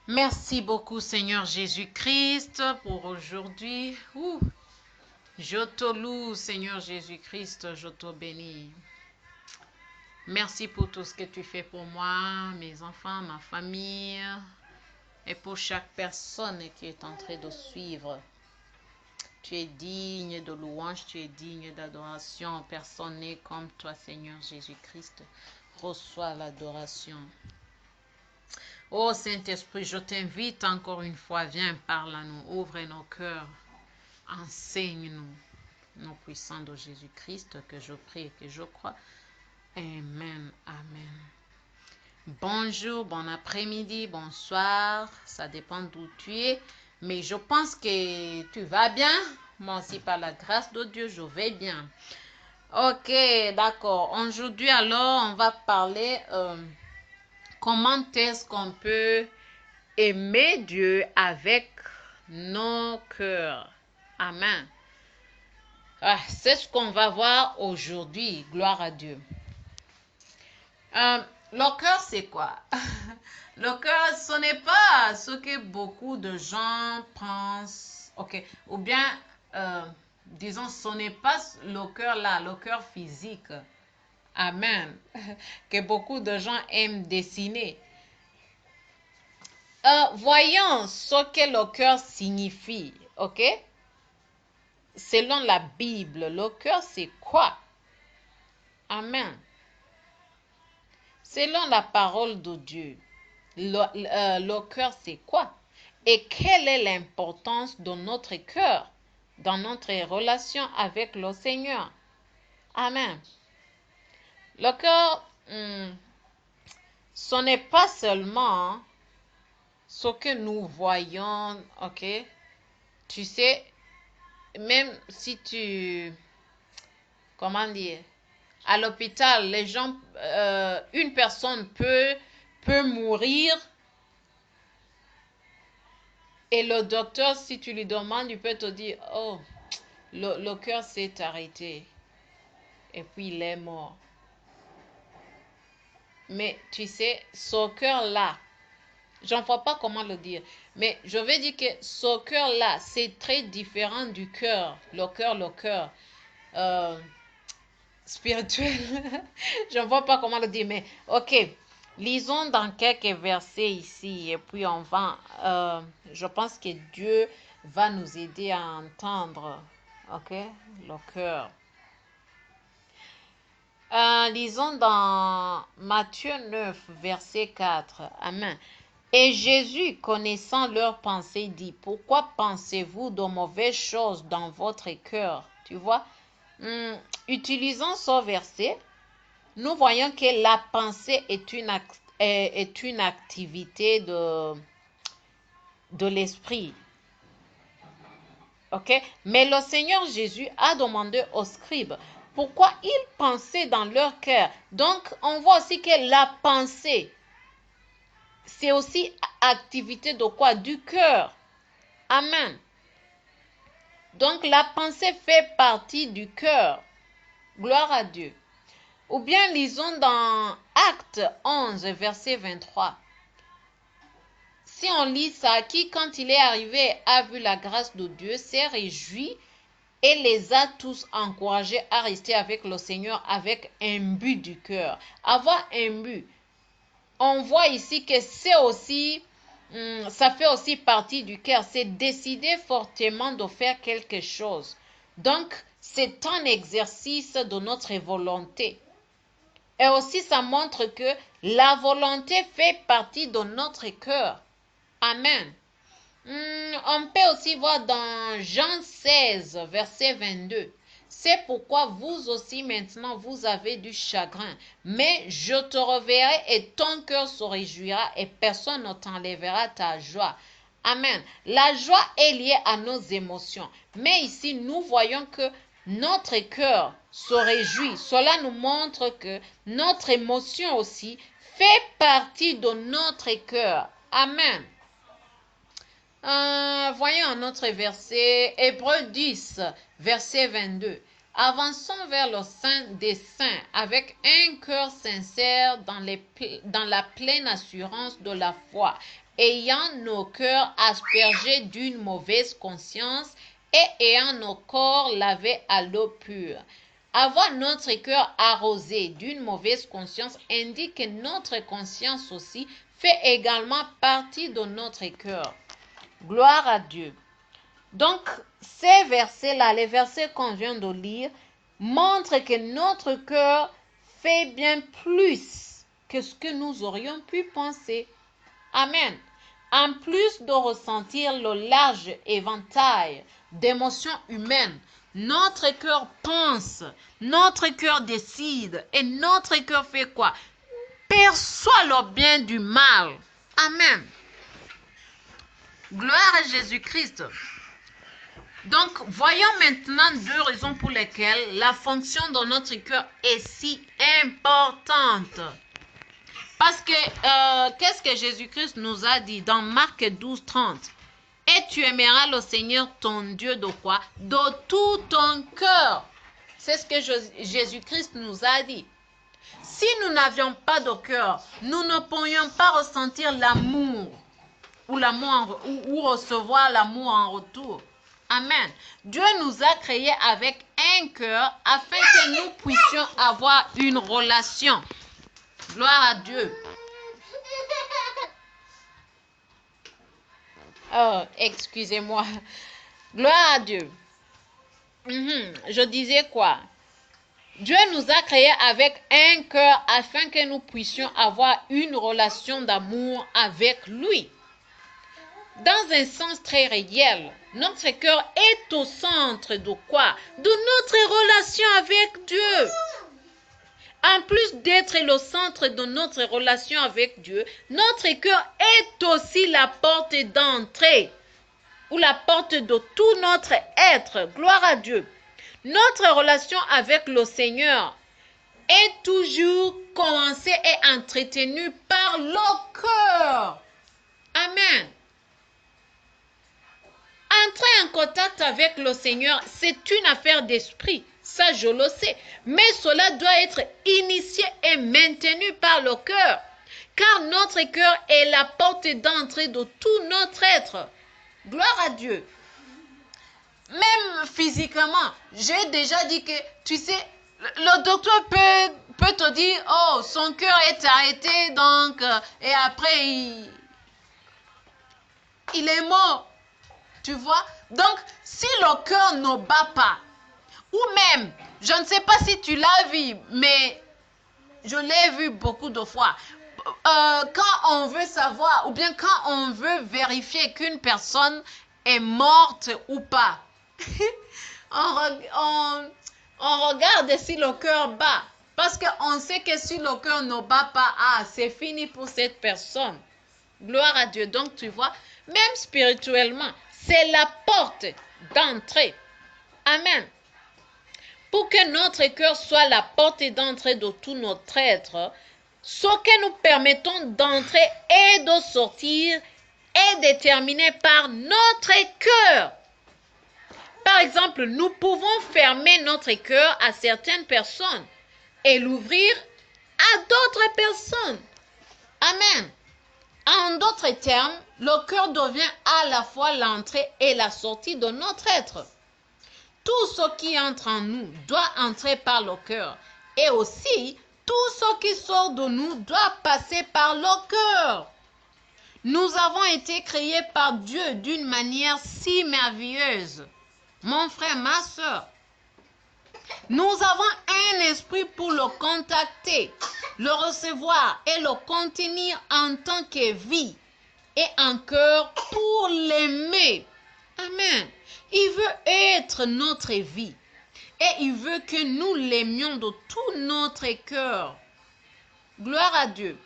Merci beaucoup, Seigneur Jésus-Christ, pour aujourd'hui. Je te loue, Seigneur Jésus-Christ, je te bénis. Merci pour tout ce que tu fais pour moi, mes enfants, ma famille, et pour chaque personne qui est en train de suivre. Tu es digne de louange, tu es digne d'adoration. Personne n'est comme toi, Seigneur Jésus-Christ. Reçois l'adoration. Oh Saint-Esprit, je t'invite encore une fois, viens, parle à nous, ouvre nos cœurs, enseigne-nous, nom puissant de Jésus-Christ, que je prie et que je crois. Amen, amen. Bonjour, bon après-midi, bonsoir, ça dépend d'où tu es, mais je pense que tu vas bien. Moi aussi, par la grâce de Dieu, je vais bien. Ok, d'accord. Aujourd'hui, alors, on va parler comment est-ce qu'on peut aimer Dieu avec nos cœurs. Amen. C'est ce qu'on va voir aujourd'hui. Gloire à Dieu. Le cœur, c'est quoi? Le cœur, ce n'est pas ce que beaucoup de gens pensent. Ok. Ou bien, disons, ce n'est pas le cœur là, le cœur physique. Amen. Que beaucoup de gens aiment dessiner. Voyons ce que le cœur signifie, ok? Selon la Bible, le cœur c'est quoi? Amen. Selon la parole de Dieu, le cœur c'est quoi? Et quelle est l'importance de notre cœur dans notre relation avec le Seigneur? Amen. Le cœur, ce n'est pas seulement ce que nous voyons, ok? Tu sais, même si comment dire, à l'hôpital, les gens, une personne peut mourir et le docteur, si tu lui demandes, il peut te dire, oh, le cœur s'est arrêté et puis il est mort. Mais tu sais, ce cœur-là, je ne vois pas comment le dire, mais je veux dire que ce cœur-là, c'est très différent du cœur, le cœur. Euh, Spirituel. Je ne vois pas comment le dire, mais ok. Lisons dans quelques versets ici et puis on va, je pense que Dieu va nous aider à entendre, ok, le cœur. Lisons dans Matthieu 9, verset 4. Amen. Et Jésus, connaissant leurs pensées, dit, pourquoi pensez-vous de mauvaises choses dans votre cœur? Tu vois, utilisons ce verset. Nous voyons que la pensée est une activité de l'esprit. Ok? Mais le Seigneur Jésus a demandé aux scribes pourquoi ils pensaient dans leur cœur. Donc, on voit aussi que la pensée, c'est aussi activité de quoi? Du cœur. Amen. Donc, la pensée fait partie du cœur. Gloire à Dieu. Ou bien lisons dans Acte 11, verset 23. Si on lit ça, qui quand il est arrivé a vu la grâce de Dieu, s'est réjoui et les a tous encouragés à rester avec le Seigneur avec un but du cœur. Avoir un but. On voit ici que c'est aussi, ça fait aussi partie du cœur. C'est décider fortement de faire quelque chose. Donc, c'est un exercice de notre volonté. Et aussi, ça montre que la volonté fait partie de notre cœur. Amen. On peut aussi voir dans Jean 16, verset 22. C'est pourquoi vous aussi maintenant vous avez du chagrin, mais je te reverrai et ton cœur se réjouira et personne ne t'enlèvera ta joie. Amen. La joie est liée à nos émotions, mais ici nous voyons que notre cœur se réjouit. Cela nous montre que notre émotion aussi fait partie de notre cœur. Amen. Voyons un autre verset, Hébreux 10, verset 22. Avançons vers le Saint des Saints avec un cœur sincère dans la pleine assurance de la foi, ayant nos cœurs aspergés d'une mauvaise conscience et ayant nos corps lavés à l'eau pure. Avoir notre cœur arrosé d'une mauvaise conscience indique que notre conscience aussi fait également partie de notre cœur. Gloire à Dieu. Donc, ces versets-là, les versets qu'on vient de lire, montrent que notre cœur fait bien plus que ce que nous aurions pu penser. Amen. En plus de ressentir le large éventail d'émotions humaines, notre cœur pense, notre cœur décide et notre cœur fait quoi? Perçoit le bien du mal. Amen. Gloire à Jésus-Christ. Donc, voyons maintenant deux raisons pour lesquelles la fonction de notre cœur est si importante. Parce que, qu'est-ce que Jésus-Christ nous a dit dans Marc 12, 30? Et tu aimeras le Seigneur ton Dieu de quoi? De tout ton cœur. C'est ce que Jésus-Christ nous a dit. Si nous n'avions pas de cœur, nous ne pourrions pas ressentir l'amour ou recevoir l'amour en retour. Amen. Dieu nous a créés avec un cœur afin que nous puissions avoir une relation. Gloire à Dieu. Oh, excusez-moi. Gloire à Dieu. Je disais quoi? Dieu nous a créés avec un cœur afin que nous puissions avoir une relation d'amour avec lui. Dans un sens très réel, notre cœur est au centre de quoi? De notre relation avec Dieu. En plus d'être le centre de notre relation avec Dieu, notre cœur est aussi la porte d'entrée ou la porte de tout notre être. Gloire à Dieu. Notre relation avec le Seigneur est toujours commencée et entretenue par le cœur. Amen. Entrer en contact avec le Seigneur, c'est une affaire d'esprit. Ça, je le sais. Mais cela doit être initié et maintenu par le cœur. Car notre cœur est la porte d'entrée de tout notre être. Gloire à Dieu. Même physiquement, j'ai déjà dit que, tu sais, le docteur peut te dire, oh, son cœur est arrêté, donc, et après, il est mort. Tu vois? Donc, si le cœur ne bat pas, ou même, je ne sais pas si tu l'as vu, mais je l'ai vu beaucoup de fois. Quand on veut savoir, ou bien quand on veut vérifier qu'une personne est morte ou pas, on regarde si le cœur bat. Parce qu'on sait que si le cœur ne bat pas, c'est fini pour cette personne. Gloire à Dieu. Donc, tu vois, même spirituellement, c'est la porte d'entrée. Amen. Pour que notre cœur soit la porte d'entrée de tout notre être, ce que nous permettons d'entrer et de sortir est déterminé par notre cœur. Par exemple, nous pouvons fermer notre cœur à certaines personnes et l'ouvrir à d'autres personnes. Amen. En d'autres termes, le cœur devient à la fois l'entrée et la sortie de notre être. Tout ce qui entre en nous doit entrer par le cœur. Et aussi, tout ce qui sort de nous doit passer par le cœur. Nous avons été créés par Dieu d'une manière si merveilleuse. Mon frère, ma soeur, nous avons un esprit pour le contacter, le recevoir et le contenir en tant que vie et un cœur pour l'aimer. Amen. Il veut être notre vie et il veut que nous l'aimions de tout notre cœur. Gloire à Dieu.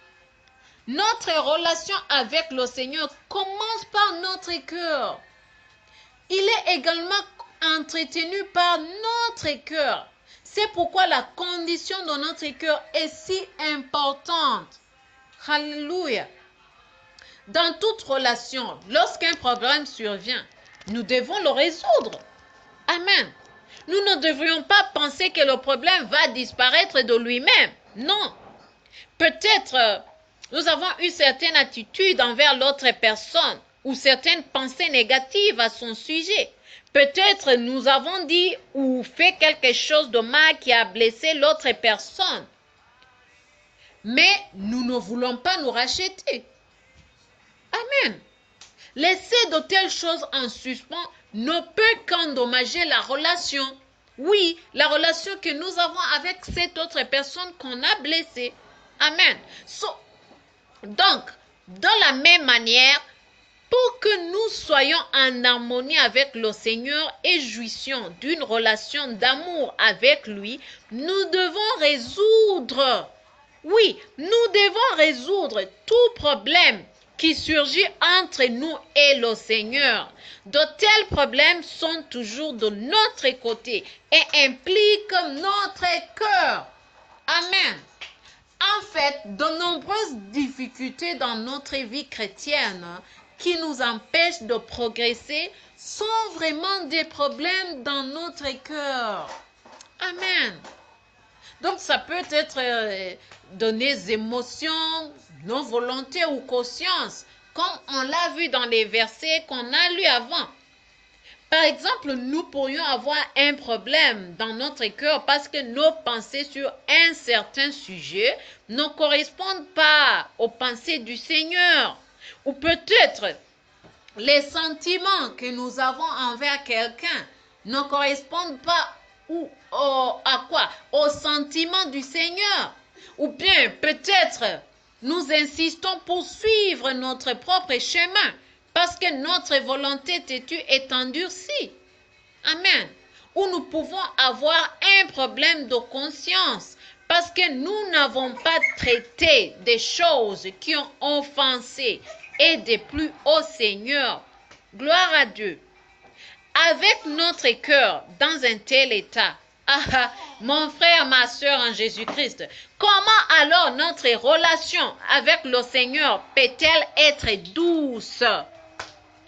Notre relation avec le Seigneur commence par notre cœur. Il est également entretenu par notre cœur. C'est pourquoi la condition de notre cœur est si importante. Alléluia. Dans toute relation, lorsqu'un problème survient, nous devons le résoudre. Amen. Nous ne devrions pas penser que le problème va disparaître de lui-même. Non. Peut-être nous avons eu certaines attitudes envers l'autre personne ou certaines pensées négatives à son sujet. Peut-être nous avons dit ou fait quelque chose de mal qui a blessé l'autre personne. Mais nous ne voulons pas nous racheter. Amen. Laisser de telles choses en suspens ne peut qu'endommager la relation. Oui, la relation que nous avons avec cette autre personne qu'on a blessée. Amen. Donc, de la même manière, pour que nous soyons en harmonie avec le Seigneur et jouissions d'une relation d'amour avec lui, nous devons résoudre, tout problème qui surgit entre nous et le Seigneur. De tels problèmes sont toujours de notre côté et impliquent notre cœur. Amen. En fait, de nombreuses difficultés dans notre vie chrétienne qui nous empêchent de progresser sont vraiment des problèmes dans notre cœur. Amen. Donc, ça peut être de nos émotions, nos volontés ou consciences, comme on l'a vu dans les versets qu'on a lus avant. Par exemple, nous pourrions avoir un problème dans notre cœur parce que nos pensées sur un certain sujet ne correspondent pas aux pensées du Seigneur. Ou peut-être les sentiments que nous avons envers quelqu'un ne correspondent pas aux sentiments du Seigneur. Ou bien peut-être nous insistons pour suivre notre propre chemin parce que notre volonté têtue est endurcie. Amen. Ou nous pouvons avoir un problème de conscience parce que nous n'avons pas traité des choses qui ont offensé et déplu au Seigneur. Gloire à Dieu. Avec notre cœur dans un tel état, mon frère, ma soeur en Jésus-Christ, comment alors notre relation avec le Seigneur peut-elle être douce?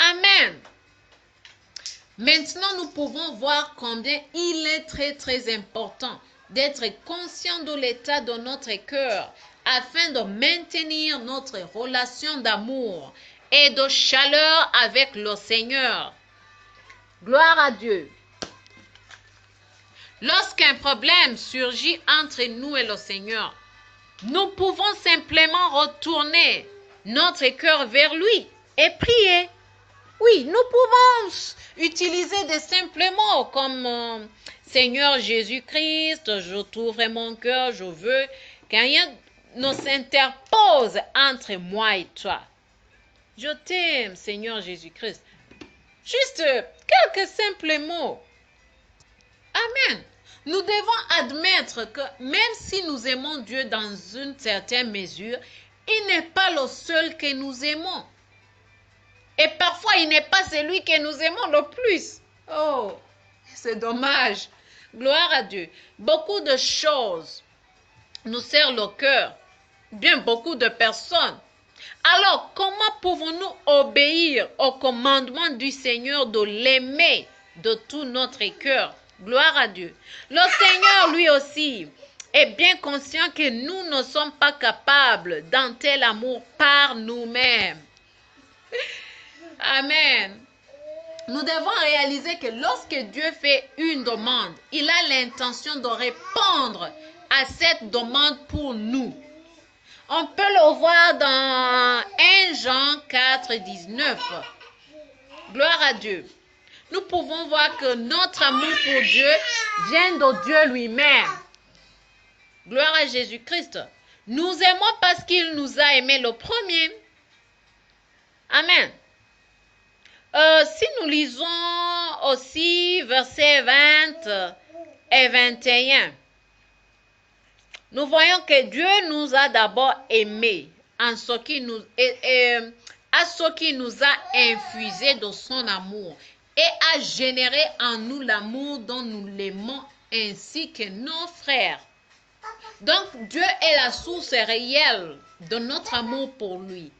Amen. Maintenant, nous pouvons voir combien il est très très important d'être conscient de l'état de notre cœur afin de maintenir notre relation d'amour et de chaleur avec le Seigneur. Gloire à Dieu. Lorsqu'un problème surgit entre nous et le Seigneur, nous pouvons simplement retourner notre cœur vers lui et prier. Oui, nous pouvons utiliser des simples mots comme Seigneur Jésus-Christ, je t'ouvre mon cœur, je veux que rien ne s'interpose entre moi et toi. Je t'aime, Seigneur Jésus-Christ. Juste quelques simples mots. Amen. Nous devons admettre que même si nous aimons Dieu dans une certaine mesure, il n'est pas le seul que nous aimons. Et parfois, il n'est pas celui que nous aimons le plus. Oh, c'est dommage. Gloire à Dieu. Beaucoup de choses nous serrent le cœur. Bien beaucoup de personnes. Alors, comment pouvons-nous obéir au commandement du Seigneur de l'aimer de tout notre cœur? Gloire à Dieu. Le Seigneur, lui aussi, est bien conscient que nous ne sommes pas capables d'un tel amour par nous-mêmes. Amen. Nous devons réaliser que lorsque Dieu fait une demande, il a l'intention de répondre à cette demande pour nous. On peut le voir dans 1 Jean 4, 19. Gloire à Dieu. Nous pouvons voir que notre amour pour Dieu vient de Dieu lui-même. Gloire à Jésus-Christ. Nous aimons parce qu'il nous a aimés le premier. Amen. Si nous lisons aussi versets 20 et 21, nous voyons que Dieu nous a d'abord aimés à ce qui nous a infusé de son amour et a généré en nous l'amour dont nous l'aimons ainsi que nos frères. Donc Dieu est la source réelle de notre amour pour lui.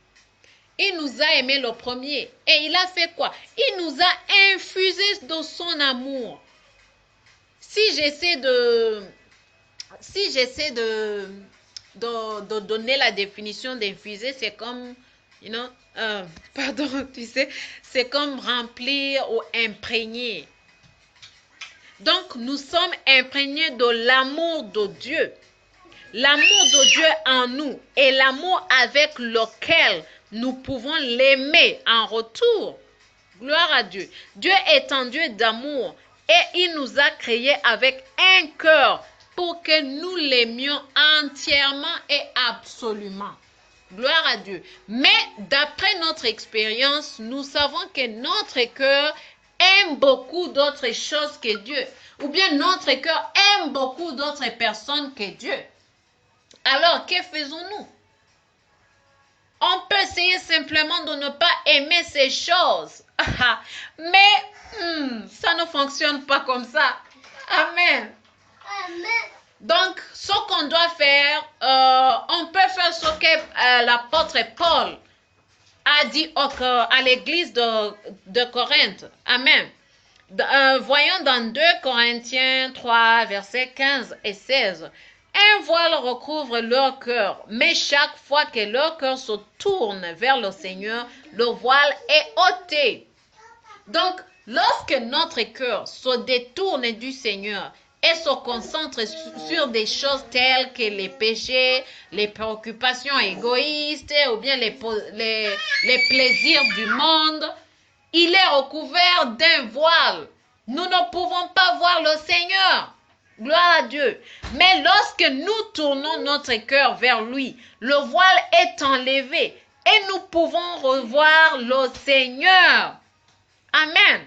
Il nous a aimés le premier. Et il a fait quoi? Il nous a infusé de son amour. si j'essaie de donner la définition d'infuser, c'est comme, pardon, tu sais, c'est comme remplir ou imprégner. Donc, nous sommes imprégnés de l'amour de Dieu. L'amour de Dieu en nous et l'amour avec lequel nous pouvons l'aimer en retour. Gloire à Dieu. Dieu est un Dieu d'amour et il nous a créés avec un cœur pour que nous l'aimions entièrement et absolument. Gloire à Dieu. Mais d'après notre expérience, nous savons que notre cœur aime beaucoup d'autres choses que Dieu. Ou bien notre cœur aime beaucoup d'autres personnes que Dieu. Alors, que faisons-nous? On peut essayer simplement de ne pas aimer ces choses. Mais ça ne fonctionne pas comme ça. Amen. Amen. Donc, ce qu'on doit faire, on peut faire ce que l'apôtre Paul a dit à l'église de Corinthe. Amen. Voyons dans 2 Corinthiens 3, versets 15 et 16. Un voile recouvre leur cœur, mais chaque fois que leur cœur se tourne vers le Seigneur, le voile est ôté. Donc, lorsque notre cœur se détourne du Seigneur et se concentre sur des choses telles que les péchés, les préoccupations égoïstes ou bien les plaisirs du monde, il est recouvert d'un voile. Nous ne pouvons pas voir le Seigneur. Gloire à Dieu. Mais lorsque nous tournons notre cœur vers lui, le voile est enlevé et nous pouvons revoir le Seigneur. Amen.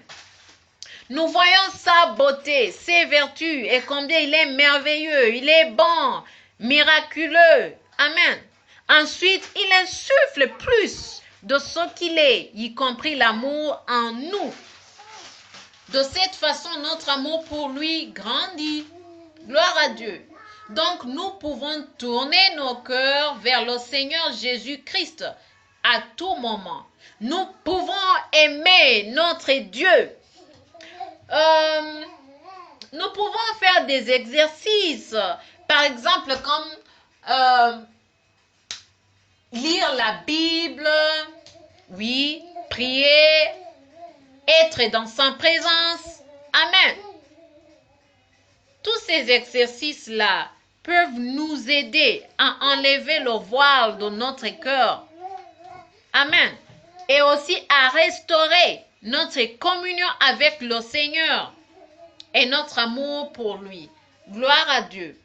Nous voyons sa beauté, ses vertus et combien il est merveilleux, il est bon, miraculeux. Amen. Ensuite, il insuffle plus de ce qu'il est, y compris l'amour en nous. De cette façon, notre amour pour lui grandit. Gloire à Dieu. Donc, nous pouvons tourner nos cœurs vers le Seigneur Jésus-Christ à tout moment. Nous pouvons aimer notre Dieu. Nous pouvons faire des exercices. Par exemple, comme lire la Bible, oui, prier, être dans sa présence. Amen. Tous ces exercices-là peuvent nous aider à enlever le voile de notre cœur. Amen. Et aussi à restaurer notre communion avec le Seigneur et notre amour pour lui. Gloire à Dieu.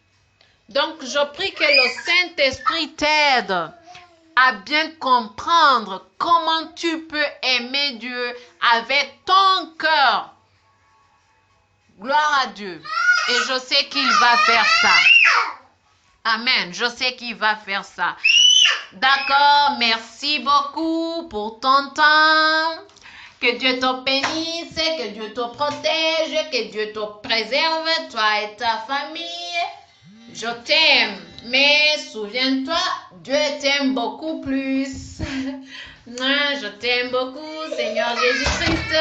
Donc, je prie que le Saint-Esprit t'aide à bien comprendre comment tu peux aimer Dieu avec ton cœur. Gloire à Dieu. Et je sais qu'il va faire ça. Amen. Je sais qu'il va faire ça. D'accord. Merci beaucoup pour ton temps. Que Dieu te bénisse, que Dieu te protège, que Dieu te préserve, toi et ta famille. Je t'aime, mais souviens-toi, Dieu t'aime beaucoup plus. Je t'aime beaucoup, Seigneur Jésus-Christ.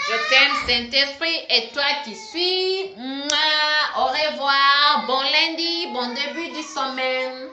Je t'aime, Saint-Esprit, et toi qui suis. Au revoir, bon lundi, bon début de semaine.